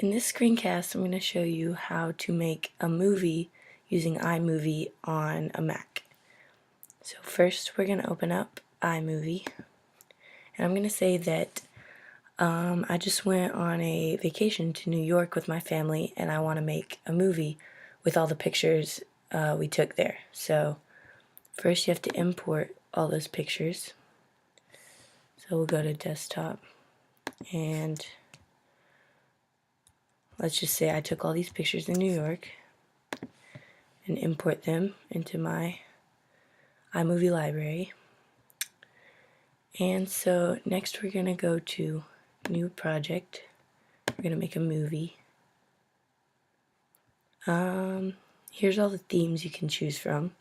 In this screencast, I'm going to show you how to make a movie using iMovie on a Mac. So first, we're going to open up iMovie, and I'm going to say that I just went on a vacation to New York with my family, and I want to make a movie with all the pictures we took there. So first, you have to import all those pictures. So we'll go to desktop, and let's just say I took all these pictures in New York and import them into my iMovie library. And so next we're going to go to new project. We're going to make a movie. Here's all the themes you can choose from.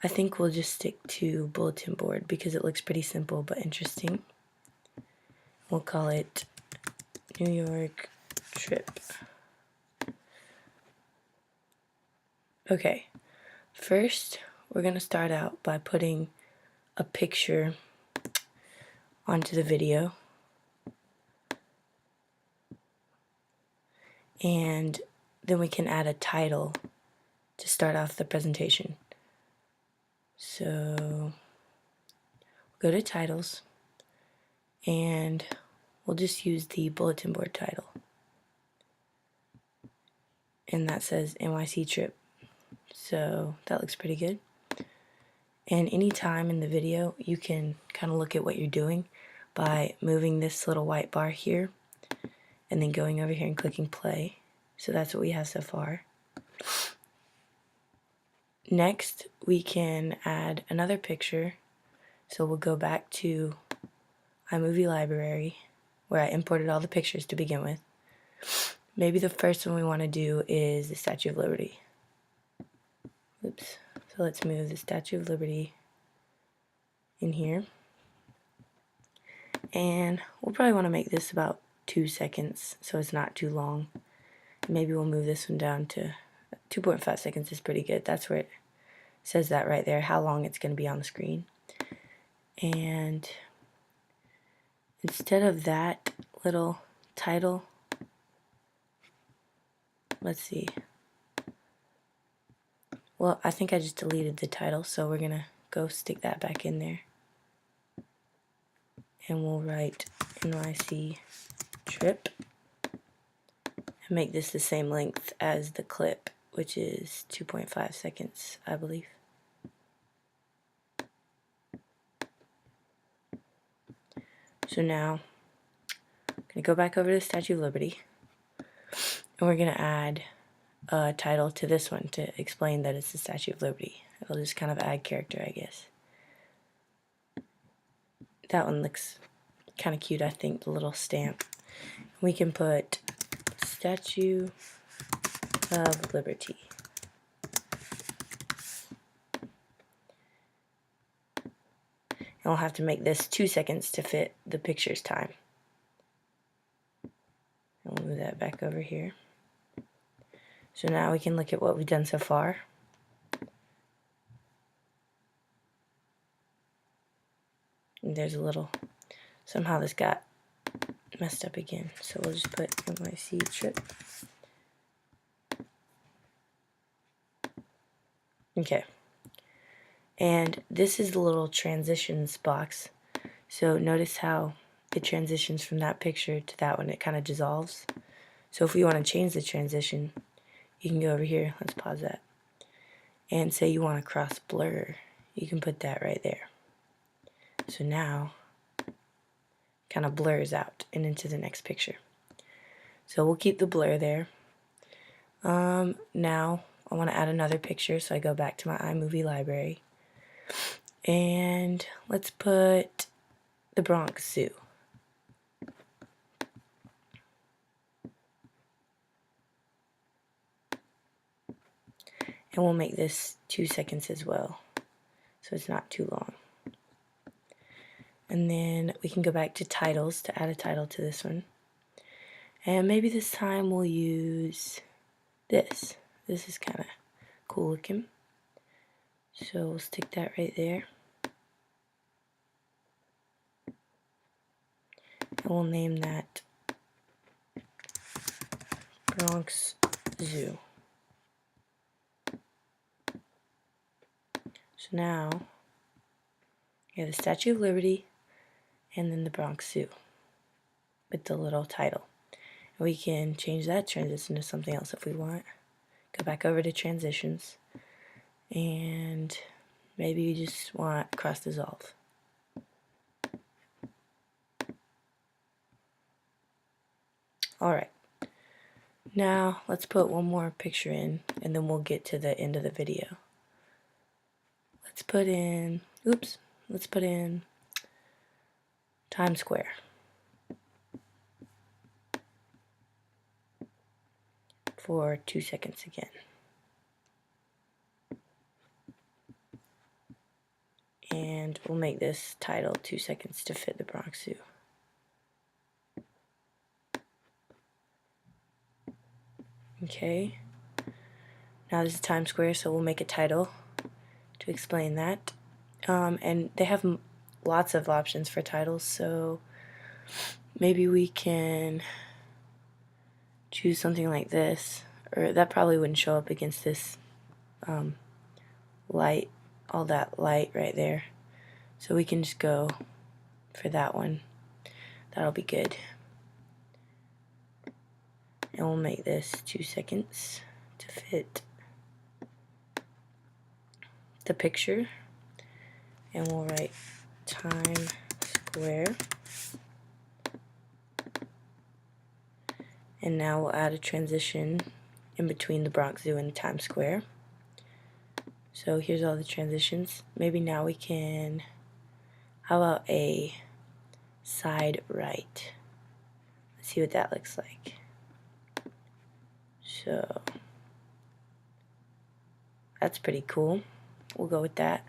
I think we'll just stick to bulletin board because it looks pretty simple but interesting. We'll call it New York trip. Okay, first we're going to start out by putting a picture onto the video, and then we can add a title to start off the presentation. So we'll go to titles, and we'll just use the bulletin board title, and that says NYC trip. So that looks pretty good. And anytime in the video, you can kind of look at what you're doing by moving this little white bar here and then going over here and clicking play. So that's what we have so far. Next, we can add another picture. So we'll go back to iMovie library where I imported all the pictures to begin with. Maybe the first one we want to do is the Statue of Liberty. Oops. So let's move the Statue of Liberty in here. And we'll probably want to make this about 2 seconds so it's not too long. Maybe we'll move this one down to 2.5 seconds is pretty good. That's where it says that right there, how long it's going to be on the screen. And instead of that little title, let's see. Well, I think I just deleted the title, so we're going to go stick that back in there. And we'll write NYC trip and make this the same length as the clip, which is 2.5 seconds, I believe. So now I'm going to go back over to the Statue of Liberty, and we're going to add a title to this one to explain that it's the Statue of Liberty. It'll just kind of add character, I guess. That one looks kind of cute, I think, the little stamp. We can put Statue of Liberty. And we'll have to make this 2 seconds to fit the picture's time. And we'll move that back over here. So now we can look at what we've done so far. And there's a little, somehow this got messed up again. So we'll just put NYC trip. Okay. And this is the little transitions box. So notice how it transitions from that picture to that one. It kind of dissolves. So if we want to change the transition, you can go over here. Let's pause that. And say you want to cross blur. You can put that right there. So now kind of blurs out and into the next picture. So we'll keep the blur there. Now I want to add another picture, so I go back to my iMovie library. And let's put the Bronx Zoo. And we'll make this 2 seconds as well, so it's not too long. And then we can go back to titles to add a title to this one. And maybe this time we'll use this. This is kind of cool looking. So we'll stick that right there. And we'll name that Bronx Zoo. So now you have the Statue of Liberty and then the Bronx Zoo with the little title. And we can change that transition to something else if we want. Go back over to transitions, and maybe you just want cross dissolve. Alright, now let's put one more picture in, and then we'll get to the end of the video. Let's put in Times Square. For 2 seconds again. And we'll make this title 2 seconds to fit the Bronx Zoo. Okay. Now this is Times Square, so we'll make a title to explain that. And they have lots of options for titles, so maybe we can choose something like this, or that probably wouldn't show up against this light, all that light right there. So we can just go for that one. That'll be good. And we'll make this 2 seconds to fit the picture. And we'll write Times Square. And now we'll add a transition in between the Bronx Zoo and Times Square. So here's all the transitions. Maybe now we can, how about a side right? Let's see what that looks like. So that's pretty cool. We'll go with that.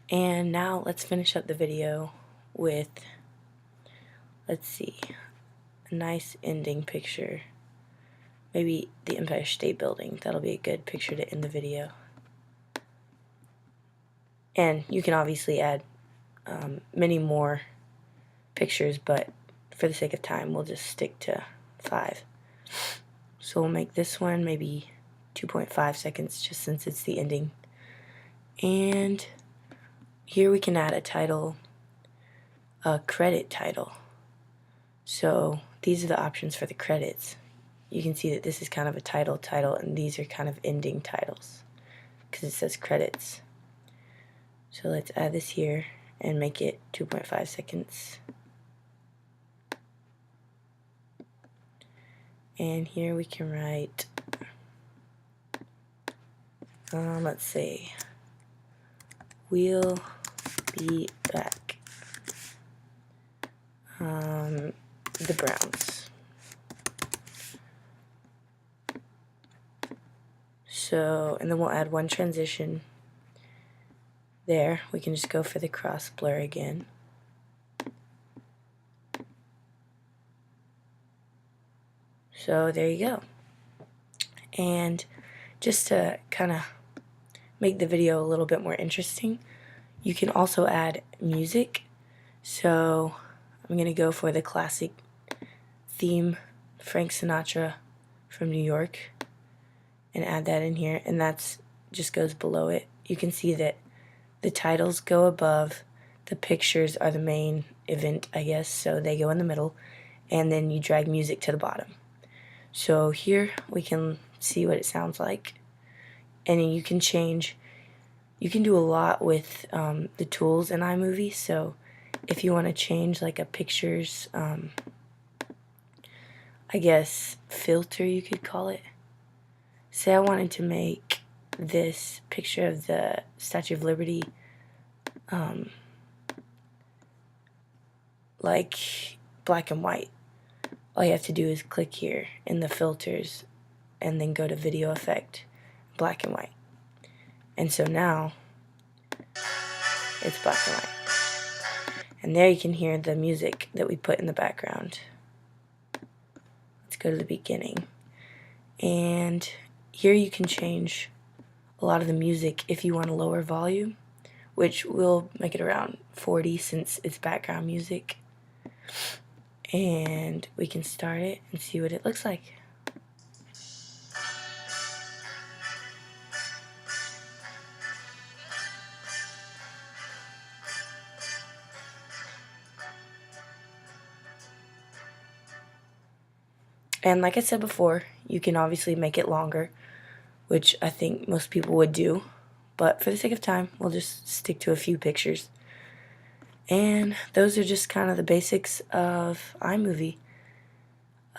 And now let's finish up the video with, let's see, a nice ending picture. Maybe the Empire State Building. That'll be a good picture to end the video. And you can obviously add many more pictures, but for the sake of time, we'll just stick to 5. So we'll make this one maybe 2.5 seconds, just since it's the ending. And here we can add a title, a credit title. So these are the options for the credits. You can see that this is kind of a title, and these are kind of ending titles, because it says credits. So let's add this here and make it 2.5 seconds. And here we can write, let's say, we'll be back. The Browns. So, and then we'll add one transition there. We can just go for the cross blur again. So there you go. And just to kind of make the video a little bit more interesting, you can also add music. So I'm going to go for the classic theme, Frank Sinatra from New York, and add that in here, and that's just goes below it. You can see that the titles go above, the pictures are the main event, I guess, so they go in the middle, and then you drag music to the bottom. So here we can see what it sounds like, and you can change, you can do a lot with the tools in iMovie. So if you want to change like a picture's, I guess, filter, you could call it. Say I wanted to make this picture of the Statue of Liberty like black and white. All you have to do is click here in the filters and then go to video effect, black and white. And so now it's black and white. And there you can hear the music that we put in the background. Let's go to the beginning. And here you can change a lot of the music if you want a lower volume, which will make it around 40 since it's background music. And we can start it and see what it looks like. And like I said before, you can obviously make it longer, which I think most people would do. But for the sake of time, we'll just stick to a few pictures. And those are just kind of the basics of iMovie.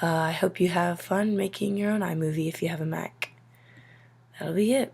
I hope you have fun making your own iMovie if you have a Mac. That'll be it.